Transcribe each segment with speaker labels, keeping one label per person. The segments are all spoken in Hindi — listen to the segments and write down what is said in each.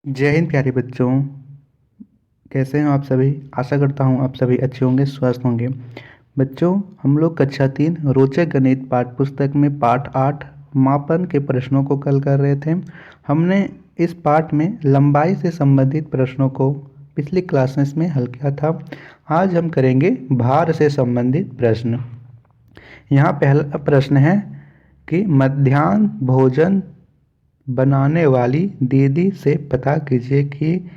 Speaker 1: जय हिंद प्यारे बच्चों। कैसे हैं आप सभी। आशा करता हूं आप सभी अच्छे होंगे, स्वस्थ होंगे। बच्चों, हम लोग कक्षा 3 रोचक गणित पाठ्य पुस्तक में पाठ 8 मापन के प्रश्नों को कल कर रहे थे। हमने इस पाठ में लंबाई से संबंधित प्रश्नों को पिछली क्लासेस में हल किया था। आज हम करेंगे भार से संबंधित प्रश्न। यहाँ पहला प्रश्न है कि मध्याह्न भोजन बनाने वाली दीदी से पता कीजिए कि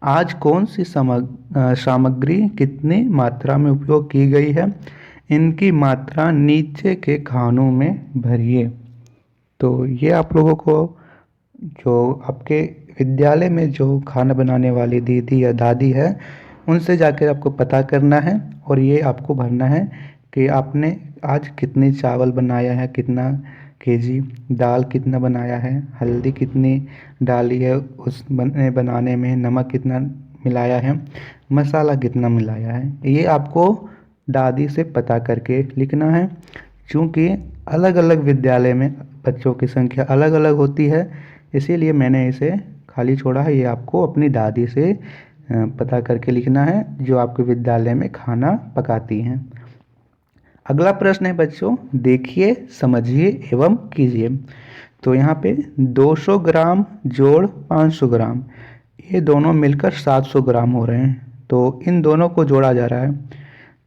Speaker 1: आज कौन सी सामग्री कितनी मात्रा में उपयोग की गई है। इनकी मात्रा नीचे के खानों में भरिए। तो ये आप लोगों को जो आपके विद्यालय में जो खाना बनाने वाली दीदी या दादी है उनसे जाकर आपको पता करना है और ये आपको भरना है कि आपने आज कितनी चावल बनाया है, कितना केजी दाल कितना बनाया है, हल्दी कितनी डाली है उस बनाने में, नमक कितना मिलाया है, मसाला कितना मिलाया है। ये आपको दादी से पता करके लिखना है। क्योंकि अलग अलग विद्यालय में बच्चों की संख्या अलग अलग होती है, इसीलिए मैंने इसे खाली छोड़ा है। ये आपको अपनी दादी से पता करके लिखना है जो आपके विद्यालय में खाना पकाती हैं। अगला प्रश्न है बच्चों, देखिए समझिए एवं कीजिए। तो यहाँ पे 200 ग्राम जोड़ 500 ग्राम, ये दोनों मिलकर 700 ग्राम हो रहे हैं। तो इन दोनों को जोड़ा जा रहा है।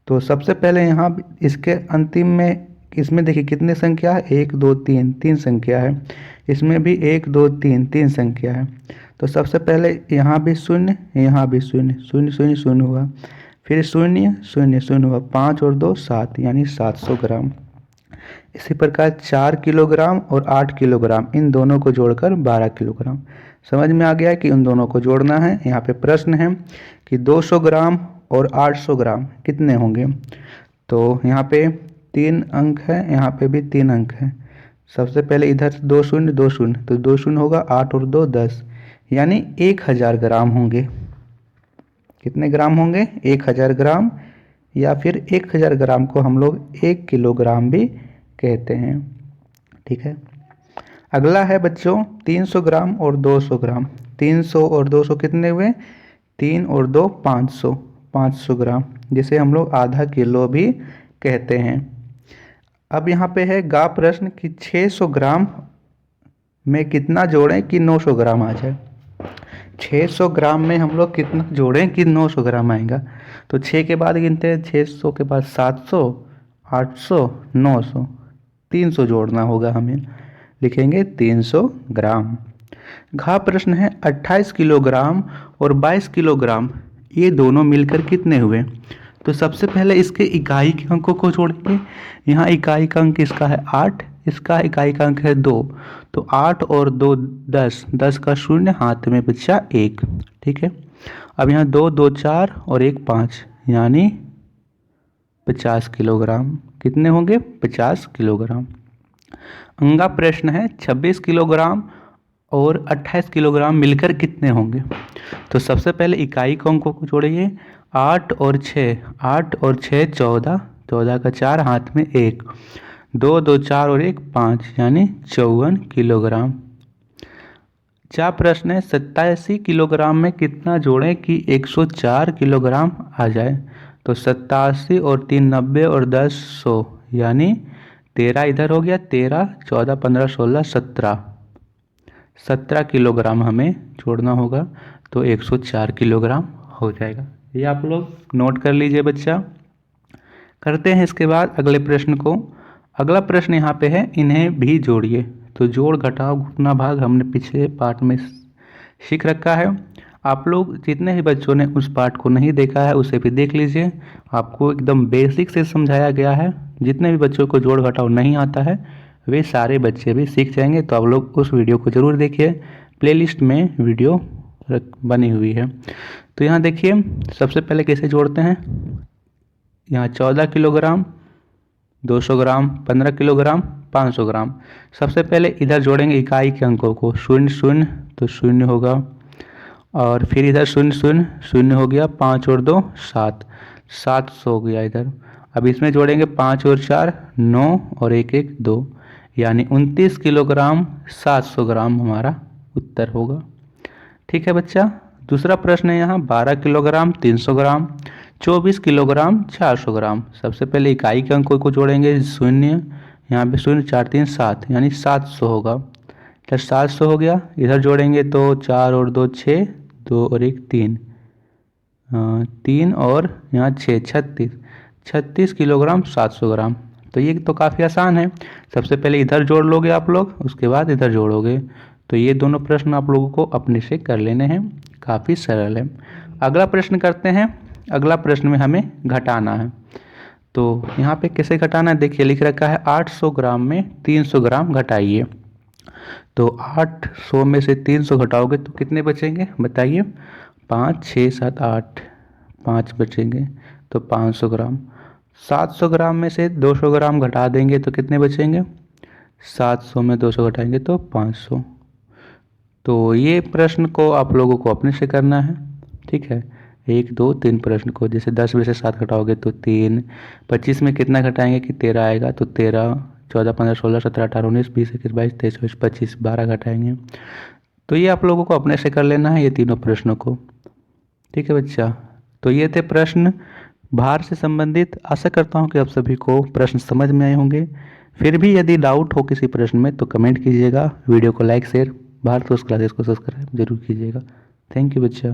Speaker 1: तो सबसे पहले यहाँ इसके अंतिम में इसमें देखिए कितनी संख्या है, 1 2 3 3 संख्या है। इसमें भी 1 2 3 3 संख्या है। तो सबसे पहले यहाँ भी शून्य, यहाँ भी शून्य, शून्य शून्य शून्य हुआ, फिर शून्य शून्य शून्य हुआ, 5 और 2 7 यानी 700 ग्राम। इसी प्रकार 4 किलोग्राम और 8 किलोग्राम, इन दोनों को जोड़कर 12 किलोग्राम। समझ में आ गया कि उन दोनों को जोड़ना है। यहाँ पे प्रश्न है कि 200 ग्राम और 800 ग्राम कितने होंगे। तो यहाँ पे 3 अंक है, यहाँ पे भी 3 अंक है। सबसे पहले इधर 2 शून्य 2 शून्य, तो 2 शून्य होगा, 8 और 2 10, यानी 1000 ग्राम होंगे। कितने ग्राम होंगे, 1000 ग्राम, या फिर 1000 ग्राम को हम लोग 1 किलोग्राम भी कहते हैं। ठीक है। अगला है बच्चों 300 ग्राम और 200 ग्राम। 300 और 200 कितने हुए, 3 और 2 500, 500 ग्राम, जिसे हम लोग आधा किलो भी कहते हैं। अब यहाँ पे है गा प्रश्न कि 600 ग्राम में कितना जोड़ें कि 900 ग्राम आ जाए। 600 ग्राम में हम लोग कितना जोड़ें कि 900 ग्राम आएगा। तो 6 के बाद गिनते हैं, 600 के बाद 700, 800, 900, 300 जोड़ना होगा हमें। लिखेंगे 300 ग्राम। घा प्रश्न है 28 किलोग्राम और 22 किलोग्राम, ये दोनों मिलकर कितने हुए। तो सबसे पहले इसके इकाई के अंकों को जोड़ेंगे। यहाँ इकाई का अंक इसका है 8, इसका इकाई का अंक है 2। तो 8 और 2 10, 10 का शून्य, हाथ में बचा 1। ठीक है। अब यहाँ 2 2 4 और 1 5, यानी 50 किलोग्राम। कितने होंगे, 50 किलोग्राम। अंगा प्रश्न है 26 किलोग्राम और 28 किलोग्राम मिलकर कितने होंगे। तो सबसे पहले इकाई के अंकों को जोड़िए। 8 और 6, 8 और 6 14, 14 का 4, हाथ में 1, 2 2 4 और 1 5, यानी 54 किलोग्राम। चार प्रश्न है 87 किलोग्राम में कितना जोड़ें कि 104 किलोग्राम आ जाए। तो 87 और 3 90 और 10 100, यानी 13 इधर हो गया, 13 14 15 16 17, 17 किलोग्राम हमें जोड़ना होगा। तो 104 किलोग्राम हो जाएगा। ये आप लोग नोट कर लीजिए बच्चा। करते हैं इसके बाद अगले प्रश्न को। अगला प्रश्न यहाँ पे है, इन्हें भी जोड़िए। तो जोड़ घटाव गुणा भाग हमने पिछले पाठ में सीख रखा है। आप लोग जितने ही बच्चों ने उस पाठ को नहीं देखा है उसे भी देख लीजिए। आपको एकदम बेसिक से समझाया गया है। जितने भी बच्चों को जोड़ घटाव नहीं आता है वे सारे बच्चे भी सीख जाएंगे। तो आप लोग उस वीडियो को ज़रूर देखिए, प्लेलिस्ट में वीडियो बनी हुई है। तो यहाँ देखिए सबसे पहले कैसे जोड़ते हैं। यहाँ 14 किलोग्राम, 200 ग्राम, 15 किलोग्राम, 500 ग्राम। सबसे पहले इधर जोड़ेंगे इकाई के अंकों को। शून्य शून्य, तो शून्य होगा, और फिर इधर शून्य शून्य शून्य हो गया, 5 और 2 7, 700 हो गया इधर। अब इसमें जोड़ेंगे 5 और 4 9 और 1 1 2, यानी 29 किलोग्राम 700 ग्राम हमारा उत्तर होगा। ठीक है बच्चा। दूसरा प्रश्न है यहाँ 12 किलोग्राम 300 ग्राम 24 किलोग्राम 400 ग्राम। सबसे पहले इकाई के अंकों को जोड़ेंगे, शून्य, यहाँ पे शून्य 4 3 7 यानी 700 होगा। तो 700 हो गया, इधर जोड़ेंगे तो 4 और 2 6, 2 और 1 3, 3 और यहाँ 6 36, 36 किलोग्राम 700 ग्राम। तो ये तो काफ़ी आसान है। सबसे पहले इधर जोड़ लोगे आप लोग, उसके बाद इधर जोड़ोगे। तो ये दोनों प्रश्न आप लोगों को अपने से कर लेने हैं, काफ़ी सरल है। अगला प्रश्न करते हैं। अगला प्रश्न में हमें घटाना है। तो यहाँ पे कैसे घटाना है, देखिए लिख रखा है 800 ग्राम में 300 ग्राम घटाइए। तो 800 में से 300 घटाओगे तो कितने बचेंगे बताइए। 5 6 7 8, 5 बचेंगे तो 500 ग्राम। 700 ग्राम में से 200 ग्राम घटा देंगे तो कितने बचेंगे। 700 में 200 घटाएंगे तो 500। तो ये प्रश्न को आप लोगों को अपने से करना है, ठीक है। 1 2 3 प्रश्न को, जैसे 10 में से 7 घटाओगे तो 3, 25 में कितना घटाएंगे कि 13 आएगा तो 13, 14 15 16 17 18 19 20 21 22 23 24 25, 12 घटाएंगे। तो ये आप लोगों को अपने से कर लेना है ये तीनों प्रश्नों को, ठीक है बच्चा। तो ये थे प्रश्न भार से संबंधित। आशा करता हूँ कि आप सभी को प्रश्न समझ में आए होंगे। फिर भी यदि डाउट हो किसी प्रश्न में तो कमेंट कीजिएगा, वीडियो को लाइक शेयर, भारत क्लासेस को सब्सक्राइब जरूर कीजिएगा। थैंक यू बच्चा।